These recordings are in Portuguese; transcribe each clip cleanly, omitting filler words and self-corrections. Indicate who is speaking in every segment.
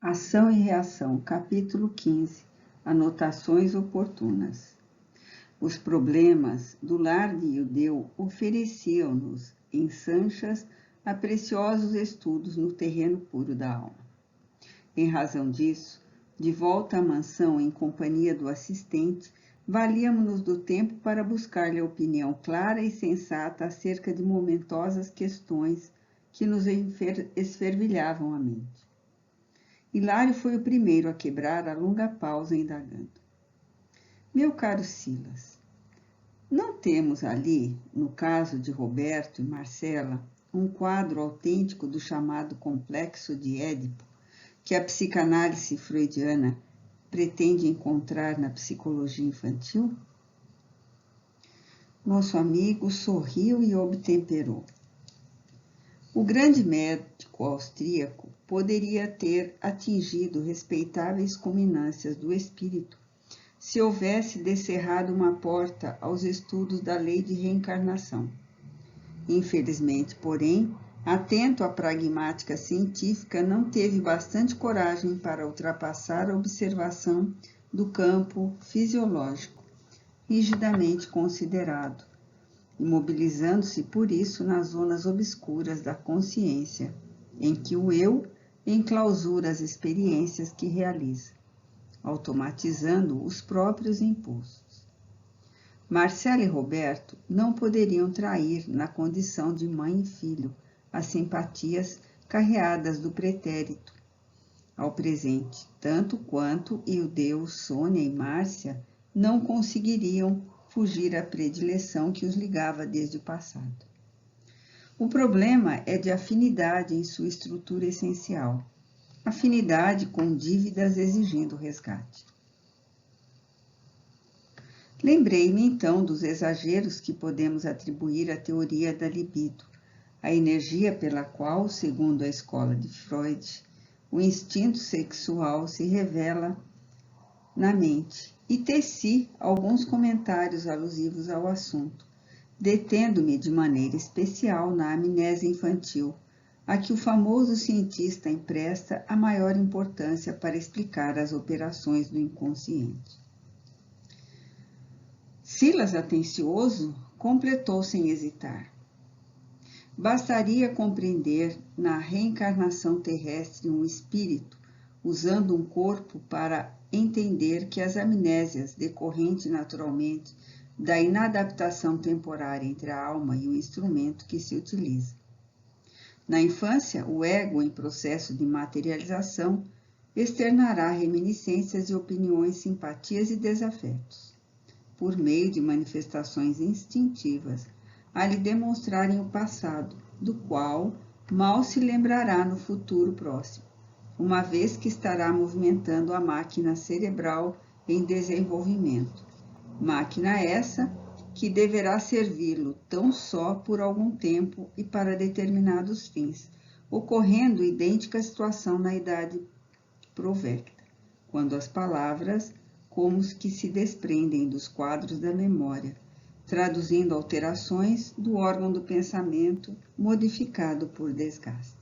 Speaker 1: Ação e reação, capítulo 15. Anotações oportunas. Os problemas do lar de Ildeu ofereciam-nos, em Sanchas, a preciosos estudos no terreno puro da alma. Em razão disso, de volta à mansão em companhia do assistente, valíamos-nos do tempo para buscar-lhe a opinião clara e sensata acerca de momentosas questões que nos esfervilhavam a mente. Hilário foi o primeiro a quebrar a longa pausa, indagando. Meu caro Silas, não temos ali, no caso de Roberto e Marcela, um quadro autêntico do chamado complexo de Édipo, que a psicanálise freudiana pretende encontrar na psicologia infantil? Nosso amigo sorriu e obtemperou. O grande médico austríaco poderia ter atingido respeitáveis culminâncias do espírito se houvesse descerrado uma porta aos estudos da lei de reencarnação. Infelizmente, porém, atento à pragmática científica, não teve bastante coragem para ultrapassar a observação do campo fisiológico, rigidamente considerado, imobilizando-se por isso nas zonas obscuras da consciência, em que o eu enclausura as experiências que realiza, automatizando os próprios impulsos. Marcela e Roberto não poderiam trair, na condição de mãe e filho, as simpatias carreadas do pretérito ao presente, tanto quanto Ildeu, Sônia e Márcia não conseguiriam fugir à predileção que os ligava desde o passado. O problema é de afinidade em sua estrutura essencial, afinidade com dívidas exigindo resgate. Lembrei-me então dos exageros que podemos atribuir à teoria da libido, a energia pela qual, segundo a escola de Freud, o instinto sexual se revela na mente, e teci alguns comentários alusivos ao assunto, detendo-me de maneira especial na amnésia infantil, a que o famoso cientista empresta a maior importância para explicar as operações do inconsciente. Silas, atencioso, completou sem hesitar. Bastaria compreender na reencarnação terrestre um espírito, usando um corpo, para entender que as amnésias, decorrentes naturalmente da inadaptação temporária entre a alma e o instrumento que se utiliza. Na infância, o ego, em processo de materialização, externará reminiscências e opiniões, simpatias e desafetos, por meio de manifestações instintivas, a lhe demonstrarem o passado, do qual mal se lembrará no futuro próximo, uma vez que estará movimentando a máquina cerebral em desenvolvimento. Máquina essa que deverá servi-lo tão só por algum tempo e para determinados fins, ocorrendo idêntica situação na idade provecta, quando as palavras, como os que se desprendem dos quadros da memória, traduzindo alterações do órgão do pensamento modificado por desgaste.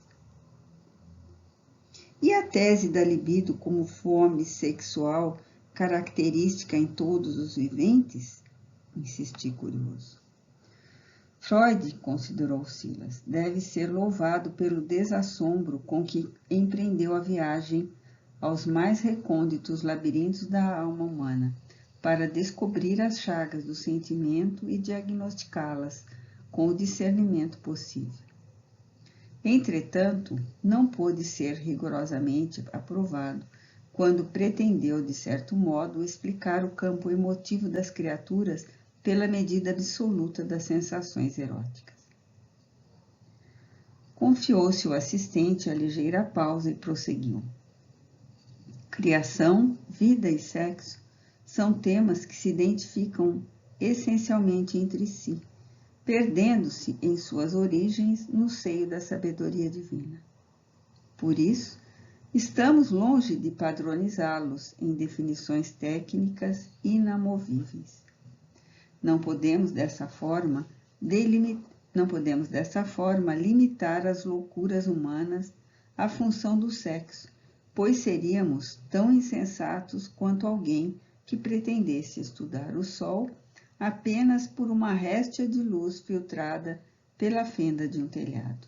Speaker 1: E a tese da libido como fome sexual característica em todos os viventes? Insisti curioso. Freud, considerou Silas, deve ser louvado pelo desassombro com que empreendeu a viagem aos mais recônditos labirintos da alma humana, para descobrir as chagas do sentimento e diagnosticá-las com o discernimento possível. Entretanto, não pôde ser rigorosamente aprovado quando pretendeu, de certo modo, explicar o campo emotivo das criaturas pela medida absoluta das sensações eróticas. Confiou-se o assistente a ligeira pausa e prosseguiu. Criação, vida e sexo são temas que se identificam essencialmente entre si, perdendo-se em suas origens no seio da sabedoria divina. Por isso, estamos longe de padronizá-los em definições técnicas inamovíveis. Não podemos dessa forma limitar as loucuras humanas à função do sexo, pois seríamos tão insensatos quanto alguém que pretendesse estudar o Sol apenas por uma réstia de luz filtrada pela fenda de um telhado.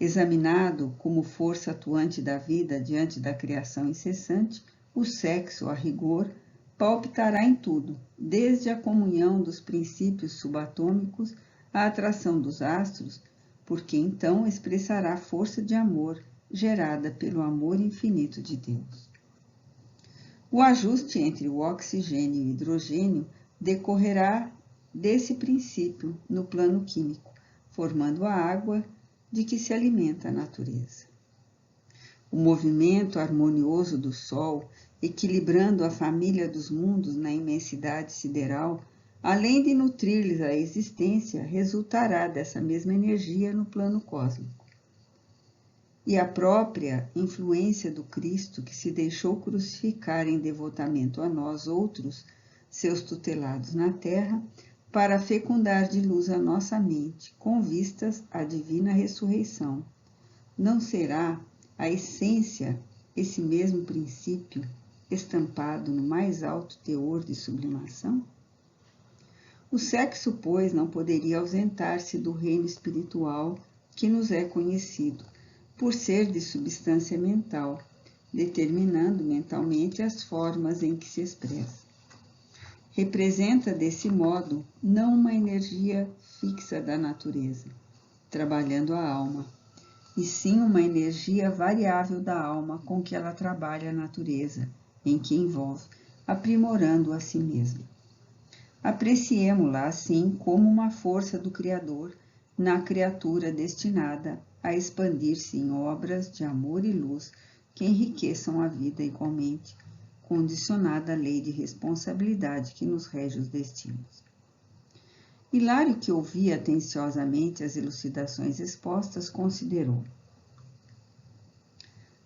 Speaker 1: Examinado como força atuante da vida diante da criação incessante, o sexo, a rigor, palpitará em tudo, desde a comunhão dos princípios subatômicos à atração dos astros, porque então expressará força de amor gerada pelo amor infinito de Deus. O ajuste entre o oxigênio e o hidrogênio decorrerá desse princípio no plano químico, formando a água de que se alimenta a natureza. O movimento harmonioso do Sol, equilibrando a família dos mundos na imensidade sideral, além de nutrir-lhes a existência, resultará dessa mesma energia no plano cósmico. E a própria influência do Cristo, que se deixou crucificar em devotamento a nós outros, seus tutelados na terra, para fecundar de luz a nossa mente, com vistas à divina ressurreição. Não será a essência esse mesmo princípio estampado no mais alto teor de sublimação? O sexo, pois, não poderia ausentar-se do reino espiritual que nos é conhecido, por ser de substância mental, determinando mentalmente as formas em que se expressa. Representa, desse modo, não uma energia fixa da natureza, trabalhando a alma, e sim uma energia variável da alma com que ela trabalha a natureza, em que envolve, aprimorando a si mesma. Apreciemo-la, assim, como uma força do Criador na criatura destinada a expandir-se em obras de amor e luz que enriqueçam a vida igualmente, condicionada à lei de responsabilidade que nos rege os destinos. Hilário, que ouvia atenciosamente as elucidações expostas, considerou: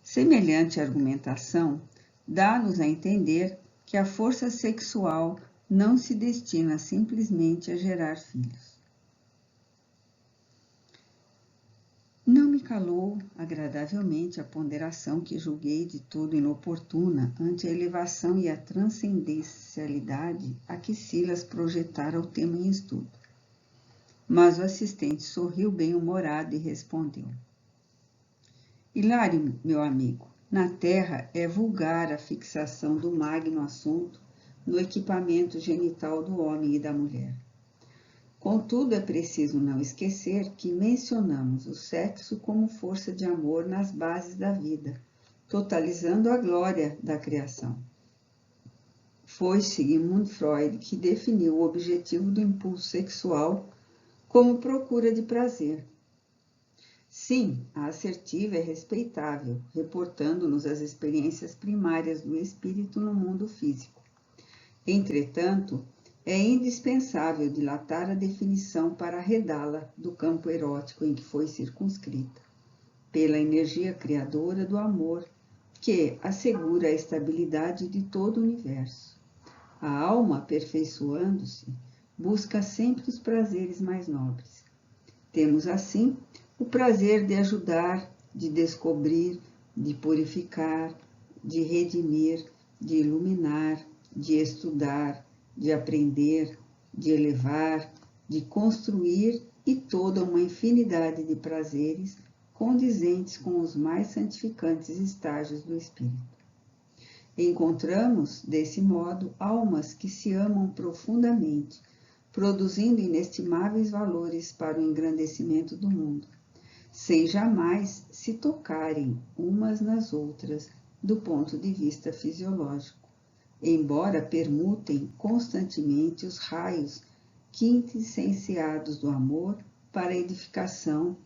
Speaker 1: semelhante argumentação dá-nos a entender que a força sexual não se destina simplesmente a gerar filhos. Não me calou agradavelmente a ponderação que julguei de todo inoportuna ante a elevação e a transcendencialidade a que Silas projetara o tema em estudo. Mas o assistente sorriu bem-humorado e respondeu: Hilário, meu amigo, na Terra é vulgar a fixação do magno assunto no equipamento genital do homem e da mulher. Contudo, é preciso não esquecer que mencionamos o sexo como força de amor nas bases da vida, totalizando a glória da criação. Foi Sigmund Freud que definiu o objetivo do impulso sexual como procura de prazer. Sim, a assertiva é respeitável, reportando-nos as experiências primárias do espírito no mundo físico. Entretanto, é indispensável dilatar a definição para arredá-la do campo erótico em que foi circunscrita, pela energia criadora do amor, que assegura a estabilidade de todo o universo. A alma, aperfeiçoando-se, busca sempre os prazeres mais nobres. Temos, assim, o prazer de ajudar, de descobrir, de purificar, de redimir, de iluminar, de estudar, de aprender, de elevar, de construir e toda uma infinidade de prazeres condizentes com os mais santificantes estágios do espírito. Encontramos, desse modo, almas que se amam profundamente, produzindo inestimáveis valores para o engrandecimento do mundo, sem jamais se tocarem umas nas outras do ponto de vista fisiológico, embora permutem constantemente os raios quintessenciados do amor para a edificação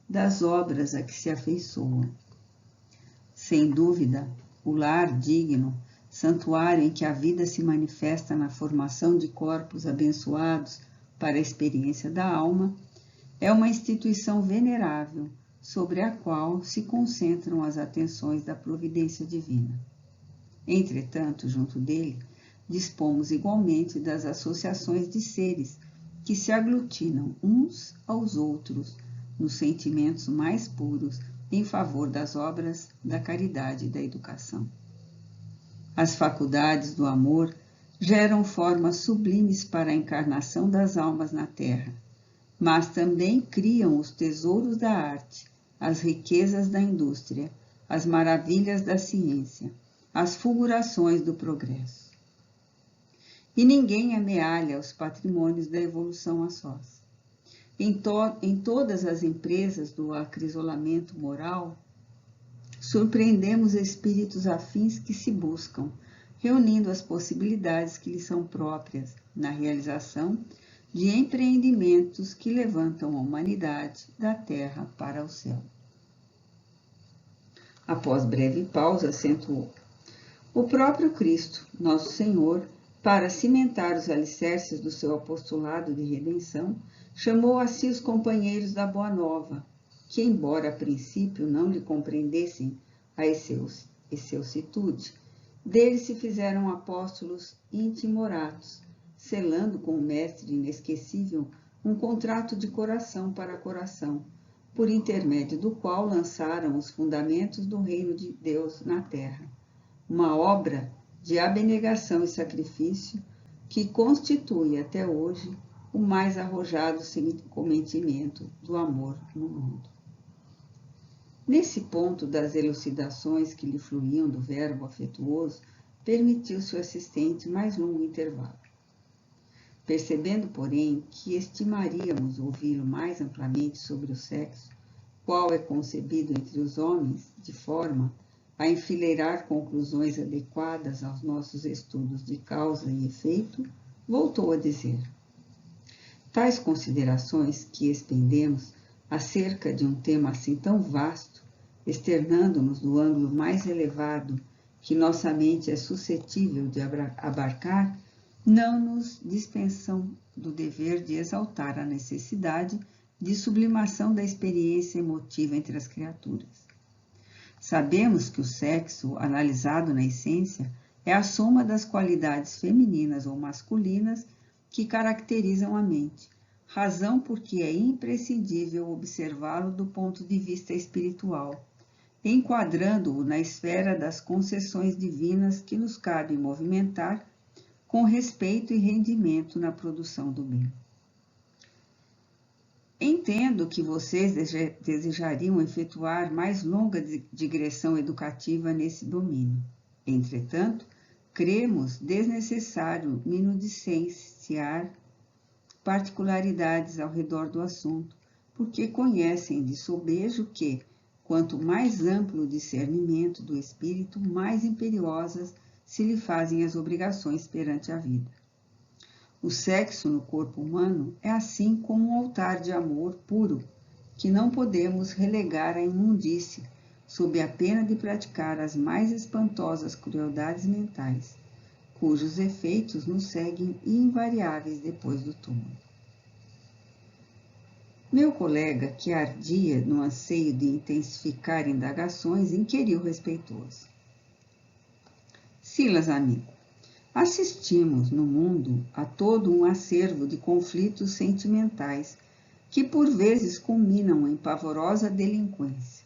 Speaker 1: das obras a que se afeiçoam. Sem dúvida, o lar digno, santuário em que a vida se manifesta na formação de corpos abençoados para a experiência da alma, é uma instituição venerável sobre a qual se concentram as atenções da providência divina. Entretanto, junto dele, dispomos igualmente das associações de seres que se aglutinam uns aos outros nos sentimentos mais puros em favor das obras da caridade e da educação. As faculdades do amor geram formas sublimes para a encarnação das almas na Terra, mas também criam os tesouros da arte, as riquezas da indústria, as maravilhas da ciência, as fulgurações do progresso. E ninguém amealha os patrimônios da evolução a sós. Em todas as empresas do acrisolamento moral, surpreendemos espíritos afins que se buscam, reunindo as possibilidades que lhes são próprias na realização de empreendimentos que levantam a humanidade da terra para o céu. Após breve pausa, acentuou: o próprio Cristo, nosso Senhor, para cimentar os alicerces do seu apostolado de redenção, chamou a si os companheiros da Boa Nova, que, embora a princípio não lhe compreendessem a excelsitude, dele se fizeram apóstolos intimoratos, selando com o Mestre inesquecível um contrato de coração para coração, por intermédio do qual lançaram os fundamentos do reino de Deus na terra, uma obra de abnegação e sacrifício que constitui até hoje o mais arrojado cometimento do amor no mundo. Nesse ponto das elucidações que lhe fluíam do verbo afetuoso, permitiu-se o assistente mais longo intervalo. Percebendo, porém, que estimaríamos ouvi-lo mais amplamente sobre o sexo, qual é concebido entre os homens, de forma a enfileirar conclusões adequadas aos nossos estudos de causa e efeito, voltou a dizer: tais considerações que expendemos acerca de um tema assim tão vasto, externando-nos do ângulo mais elevado que nossa mente é suscetível de abarcar, não nos dispensam do dever de exaltar a necessidade de sublimação da experiência emotiva entre as criaturas. Sabemos que o sexo, analisado na essência, é a soma das qualidades femininas ou masculinas que caracterizam a mente, razão porque é imprescindível observá-lo do ponto de vista espiritual, enquadrando-o na esfera das concessões divinas que nos cabe movimentar com respeito e rendimento na produção do bem. Entendo que vocês desejariam efetuar mais longa digressão educativa nesse domínio. Entretanto, cremos desnecessário minudicenciar particularidades ao redor do assunto, porque conhecem de sobejo que, quanto mais amplo o discernimento do espírito, mais imperiosas se lhe fazem as obrigações perante a vida. O sexo no corpo humano é assim como um altar de amor puro, que não podemos relegar à imundície, sob a pena de praticar as mais espantosas crueldades mentais, cujos efeitos nos seguem invariáveis depois do túmulo. Meu colega, que ardia no anseio de intensificar indagações, inquiriu respeitoso: Silas, amigo, assistimos no mundo a todo um acervo de conflitos sentimentais que por vezes culminam em pavorosa delinquência.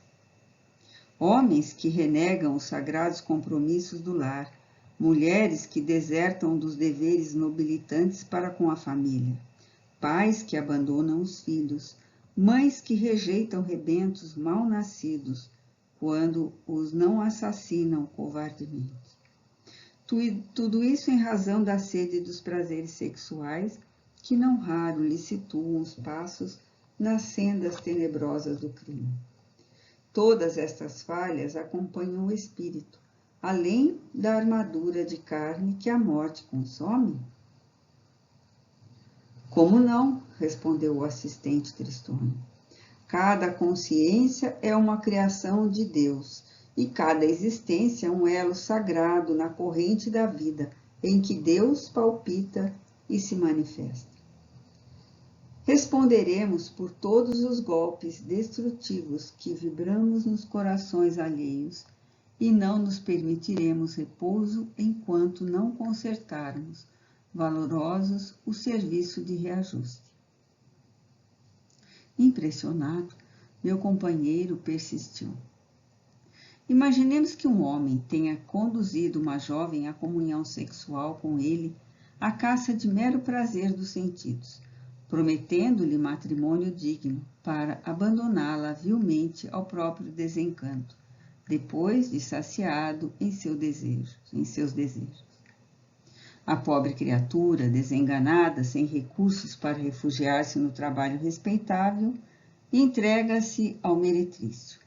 Speaker 1: Homens que renegam os sagrados compromissos do lar, mulheres que desertam dos deveres nobilitantes para com a família, pais que abandonam os filhos, mães que rejeitam rebentos mal nascidos quando os não assassinam covardemente. Tudo isso em razão da sede dos prazeres sexuais, que não raro lhe situam os passos nas sendas tenebrosas do crime. Todas estas falhas acompanham o espírito, além da armadura de carne que a morte consome? Como não? Respondeu o assistente tristonho. Cada consciência é uma criação de Deus, e cada existência é um elo sagrado na corrente da vida, em que Deus palpita e se manifesta. Responderemos por todos os golpes destrutivos que vibramos nos corações alheios e não nos permitiremos repouso enquanto não consertarmos, valorosos, o serviço de reajuste. Impressionado, Meu companheiro persistiu. Imaginemos que um homem tenha conduzido uma jovem à comunhão sexual com ele à caça de mero prazer dos sentidos, prometendo-lhe matrimônio digno para abandoná-la vilmente ao próprio desencanto, depois de saciado em seus desejos. A pobre criatura, desenganada, sem recursos para refugiar-se no trabalho respeitável, entrega-se ao meretrício.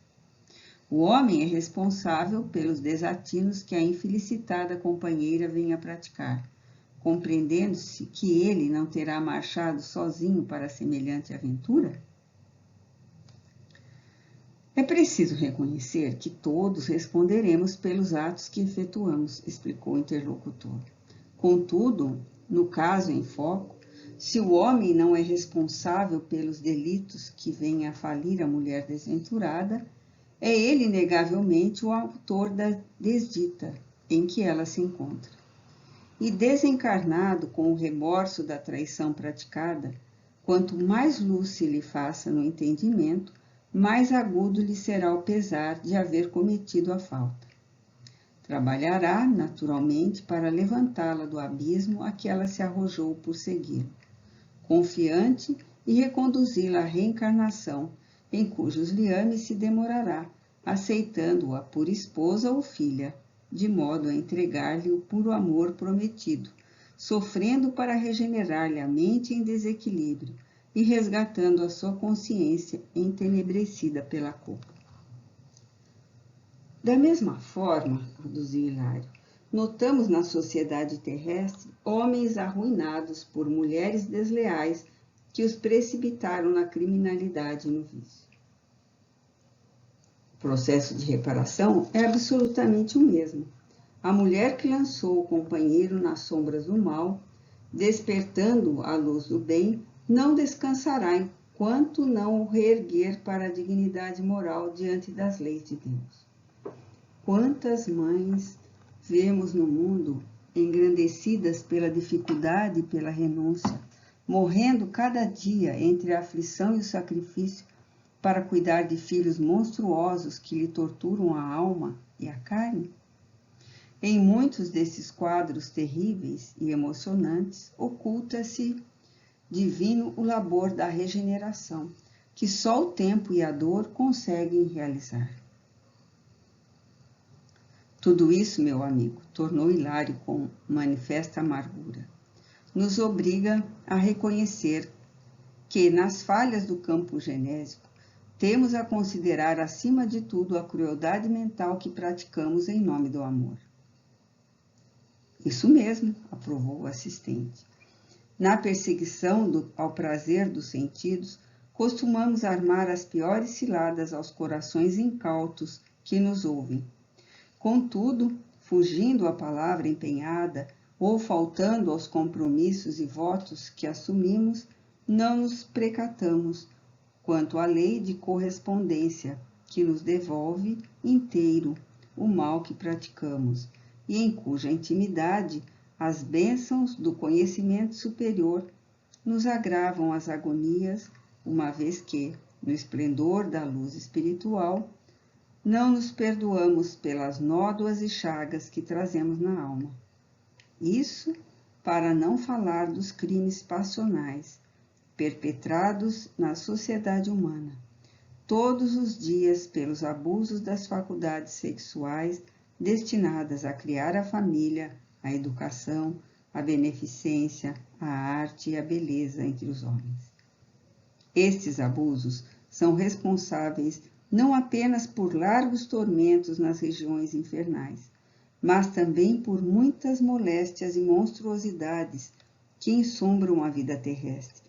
Speaker 1: O homem é responsável pelos desatinos que a infelicitada companheira venha praticar, compreendendo-se que ele não terá marchado sozinho para semelhante aventura? É preciso reconhecer que todos responderemos pelos atos que efetuamos, explicou o interlocutor. Contudo, no caso em foco, se o homem não é responsável pelos delitos que venham a falir a mulher desventurada, é ele, inegavelmente, o autor da desdita em que ela se encontra. E desencarnado com o remorso da traição praticada, quanto mais luz se lhe faça no entendimento, mais agudo lhe será o pesar de haver cometido a falta. Trabalhará, naturalmente, para levantá-la do abismo a que ela se arrojou por segui-lo, confiante e reconduzi-la à reencarnação, em cujos liames se demorará, aceitando-a por esposa ou filha, de modo a entregar-lhe o puro amor prometido, sofrendo para regenerar-lhe a mente em desequilíbrio e resgatando a sua consciência entenebrecida pela culpa. Da mesma forma, aduziu Hilário, notamos na sociedade terrestre homens arruinados por mulheres desleais que os precipitaram na criminalidade e no vício. O processo de reparação é absolutamente o mesmo. A mulher que lançou o companheiro nas sombras do mal, despertando-o à luz do bem, não descansará enquanto não o reerguer para a dignidade moral diante das leis de Deus. Quantas mães vemos no mundo engrandecidas pela dificuldade e pela renúncia, morrendo cada dia entre a aflição e o sacrifício para cuidar de filhos monstruosos que lhe torturam a alma e a carne? Em muitos desses quadros terríveis e emocionantes, oculta-se divino o labor da regeneração, que só o tempo e a dor conseguem realizar. Tudo isso, meu amigo, tornou Hilário com manifesta amargura, nos obriga a reconhecer que, nas falhas do campo genésico, temos a considerar acima de tudo a crueldade mental que praticamos em nome do amor. Isso mesmo, aprovou o assistente. Na perseguição ao prazer dos sentidos, costumamos armar as piores ciladas aos corações incautos que nos ouvem. Contudo, fugindo à palavra empenhada ou faltando aos compromissos e votos que assumimos, não nos precatamos quanto à lei de correspondência que nos devolve inteiro o mal que praticamos e em cuja intimidade as bênçãos do conhecimento superior nos agravam as agonias, uma vez que, no esplendor da luz espiritual, não nos perdoamos pelas nódoas e chagas que trazemos na alma. Isso para não falar dos crimes passionais perpetrados na sociedade humana, todos os dias pelos abusos das faculdades sexuais destinadas a criar a família, a educação, a beneficência, a arte e a beleza entre os homens. Estes abusos são responsáveis não apenas por largos tormentos nas regiões infernais, mas também por muitas moléstias e monstruosidades que ensombram a vida terrestre.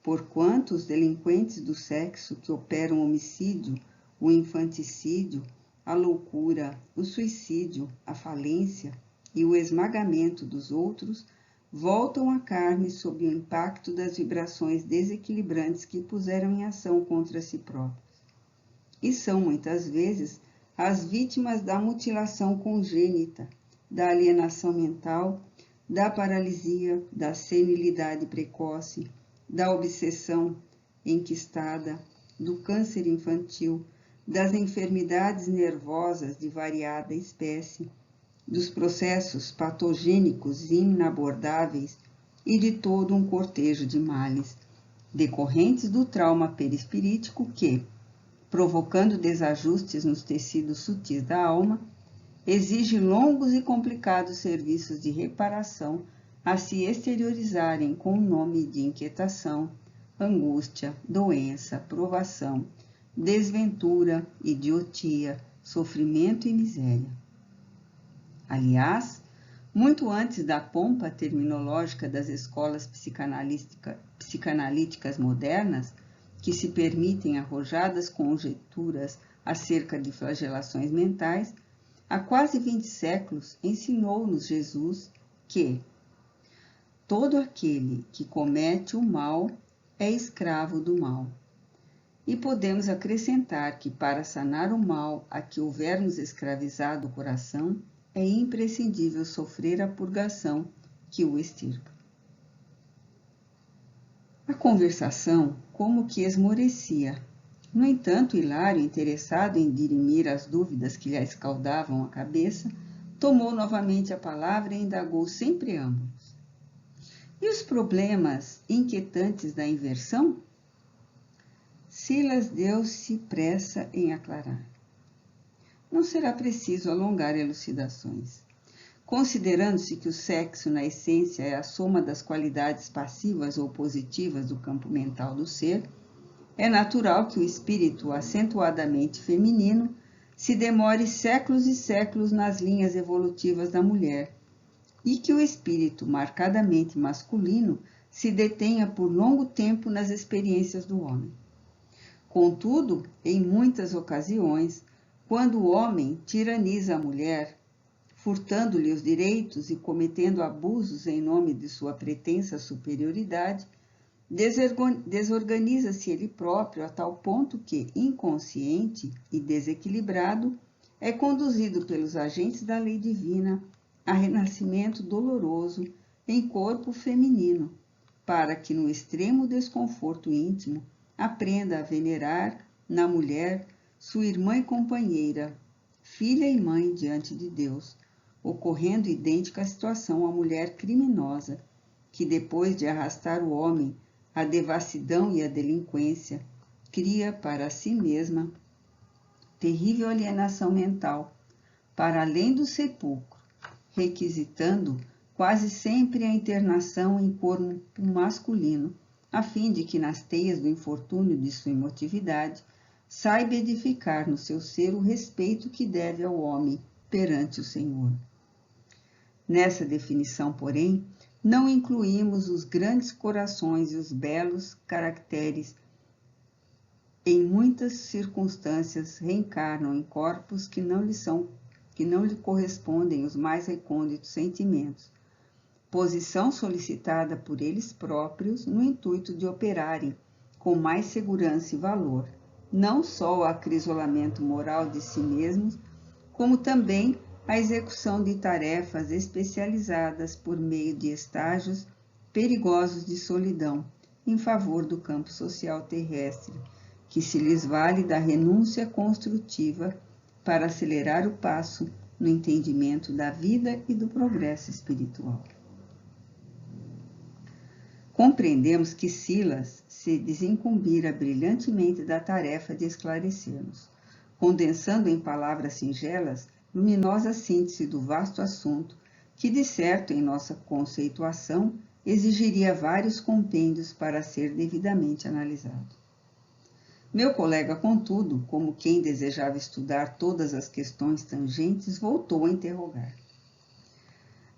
Speaker 1: Porquanto os delinquentes do sexo que operam o homicídio, o infanticídio, a loucura, o suicídio, a falência e o esmagamento dos outros, voltam à carne sob o impacto das vibrações desequilibrantes que puseram em ação contra si próprios. E são, muitas vezes, as vítimas da mutilação congênita, da alienação mental, da paralisia, da senilidade precoce, da obsessão enquistada, do câncer infantil, das enfermidades nervosas de variada espécie, dos processos patogênicos inabordáveis e de todo um cortejo de males, decorrentes do trauma perispirítico que, provocando desajustes nos tecidos sutis da alma, exige longos e complicados serviços de reparação a se exteriorizarem com o nome de inquietação, angústia, doença, provação, desventura, idiotia, sofrimento e miséria. Aliás, muito antes da pompa terminológica das escolas psicanalíticas modernas, que se permitem arrojadas conjecturas acerca de flagelações mentais, há quase 20 séculos ensinou-nos Jesus que todo aquele que comete o mal é escravo do mal. E podemos acrescentar que para sanar o mal a que houvermos escravizado o coração, é imprescindível sofrer a purgação que o extirpa. A conversação como que esmorecia. No entanto, Hilário, interessado em dirimir as dúvidas que lhe escaldavam a cabeça, tomou novamente a palavra e indagou sem preâmbulos. E os problemas inquietantes da inversão? Silas deu-se pressa em aclarar. Não será preciso alongar elucidações. Considerando-se que o sexo, na essência, é a soma das qualidades passivas ou positivas do campo mental do ser, é natural que o espírito acentuadamente feminino se demore séculos e séculos nas linhas evolutivas da mulher, e que o espírito marcadamente masculino se detenha por longo tempo nas experiências do homem. Contudo, em muitas ocasiões, quando o homem tiraniza a mulher, furtando-lhe os direitos e cometendo abusos em nome de sua pretensa superioridade, desorganiza-se ele próprio a tal ponto que, inconsciente e desequilibrado, é conduzido pelos agentes da lei divina a renascimento doloroso em corpo feminino, para que, no extremo desconforto íntimo, aprenda a venerar na mulher sua irmã e companheira, filha e mãe diante de Deus, ocorrendo idêntica situação à mulher criminosa, que depois de arrastar o homem à devassidão e à delinquência, cria para si mesma terrível alienação mental, para além do sepulcro, requisitando quase sempre a internação em corpo masculino, a fim de que nas teias do infortúnio de sua emotividade saiba edificar no seu ser o respeito que deve ao homem perante o Senhor. Nessa definição, porém, não incluímos os grandes corações e os belos caracteres. Em muitas circunstâncias reencarnam em corpos que não lhe correspondem os mais recônditos sentimentos, posição solicitada por eles próprios no intuito de operarem com mais segurança e valor, não só o acrisolamento moral de si mesmos, como também a execução de tarefas especializadas por meio de estágios perigosos de solidão em favor do campo social terrestre, que se lhes vale da renúncia construtiva para acelerar o passo no entendimento da vida e do progresso espiritual. Compreendemos que Silas se desincumbira brilhantemente da tarefa de esclarecer-nos, condensando em palavras singelas luminosa síntese do vasto assunto que, de certo, em nossa conceituação, exigiria vários compêndios para ser devidamente analisado. Meu colega, contudo, como quem desejava estudar todas as questões tangentes, voltou a interrogar.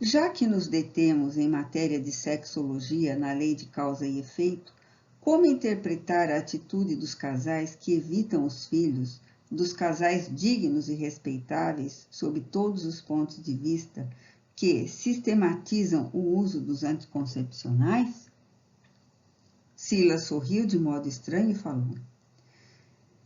Speaker 1: Já que nos detemos em matéria de sexologia na lei de causa e efeito, como interpretar a atitude dos casais que evitam os filhos, dos casais dignos e respeitáveis, sob todos os pontos de vista, que sistematizam o uso dos anticoncepcionais? Silas sorriu de modo estranho e falou: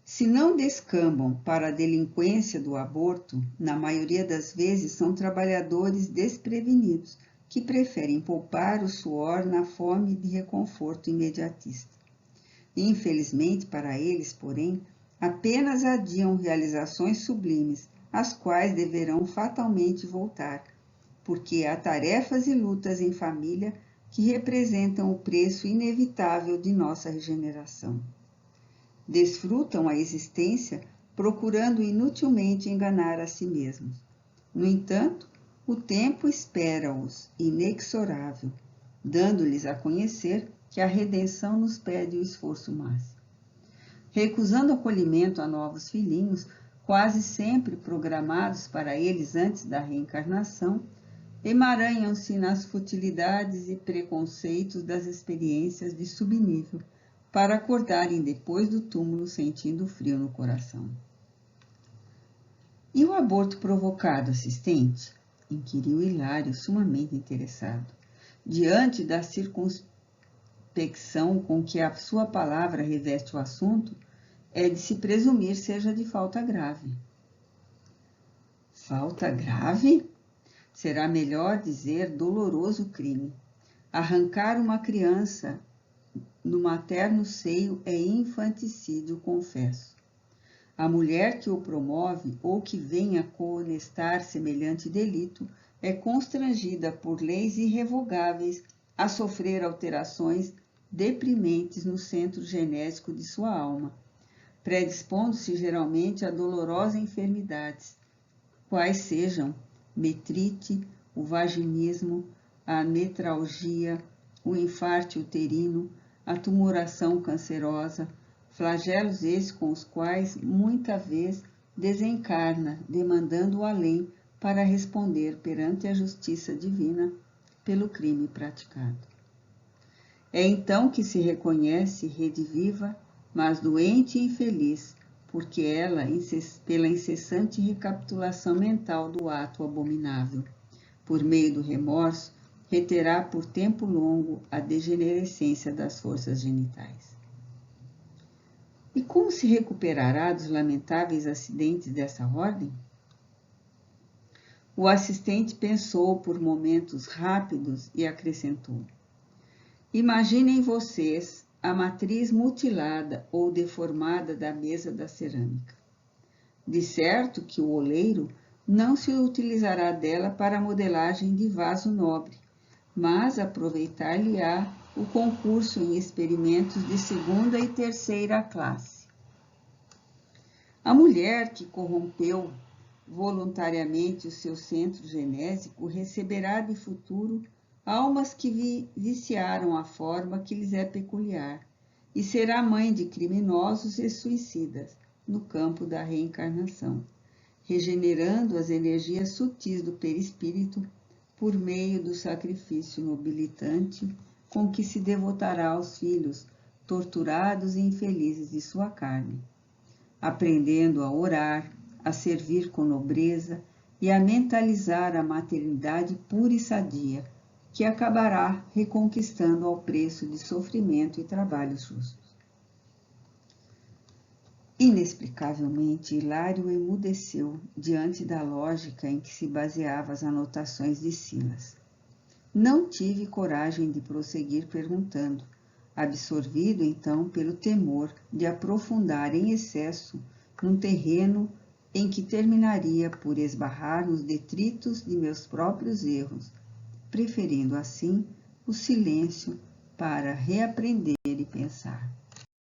Speaker 1: se não descambam para a delinquência do aborto, na maioria das vezes são trabalhadores desprevenidos, que preferem poupar o suor na fome de reconforto imediatista. Infelizmente para eles, porém, apenas adiam realizações sublimes, às quais deverão fatalmente voltar, porque há tarefas e lutas em família que representam o preço inevitável de nossa regeneração. Desfrutam a existência procurando inutilmente enganar a si mesmos. No entanto, o tempo espera-os inexorável, dando-lhes a conhecer que a redenção nos pede o esforço máximo. Recusando acolhimento a novos filhinhos, quase sempre programados para eles antes da reencarnação, emaranham-se nas futilidades e preconceitos das experiências de subnível, para acordarem depois do túmulo sentindo frio no coração. E o aborto provocado, assistente? Inquiriu Hilário, sumamente interessado. Diante da circunspecção com que a sua palavra reveste o assunto, é de se presumir seja de falta grave. Falta grave? Será melhor dizer doloroso crime. Arrancar uma criança no materno seio é infanticídio, confesso. A mulher que o promove ou que venha conestar semelhante delito é constrangida por leis irrevogáveis a sofrer alterações deprimentes no centro genésico de sua alma, predispondo-se geralmente a dolorosas enfermidades, quais sejam metrite, o vaginismo, a netralgia, o infarte uterino, a tumoração cancerosa, flagelos esses com os quais muita vez desencarna, demandando o além para responder perante a justiça divina pelo crime praticado. É então que se reconhece rediviva, mas doente e infeliz, porque ela, pela incessante recapitulação mental do ato abominável, por meio do remorso, reterá por tempo longo a degenerescência das forças genitais. E como se recuperará dos lamentáveis acidentes dessa ordem? O assistente pensou por momentos rápidos e acrescentou: imaginem vocês a matriz mutilada ou deformada da mesa da cerâmica. De certo que o oleiro não se utilizará dela para a modelagem de vaso nobre, mas aproveitar-lhe-á o concurso em experimentos de segunda e terceira classe. A mulher que corrompeu voluntariamente o seu centro genésico receberá de futuro almas que viciaram a forma que lhes é peculiar, e será mãe de criminosos e suicidas no campo da reencarnação, regenerando as energias sutis do perispírito por meio do sacrifício nobilitante com que se devotará aos filhos torturados e infelizes de sua carne, aprendendo a orar, a servir com nobreza e a mentalizar a maternidade pura e sadia, que acabará reconquistando ao preço de sofrimento e trabalhos justos. Inexplicavelmente, Hilário emudeceu diante da lógica em que se baseavam as anotações de Silas. Não tive coragem de prosseguir perguntando, absorvido então pelo temor de aprofundar em excesso num terreno em que terminaria por esbarrar nos detritos de meus próprios erros, preferindo assim o silêncio para reaprender e pensar.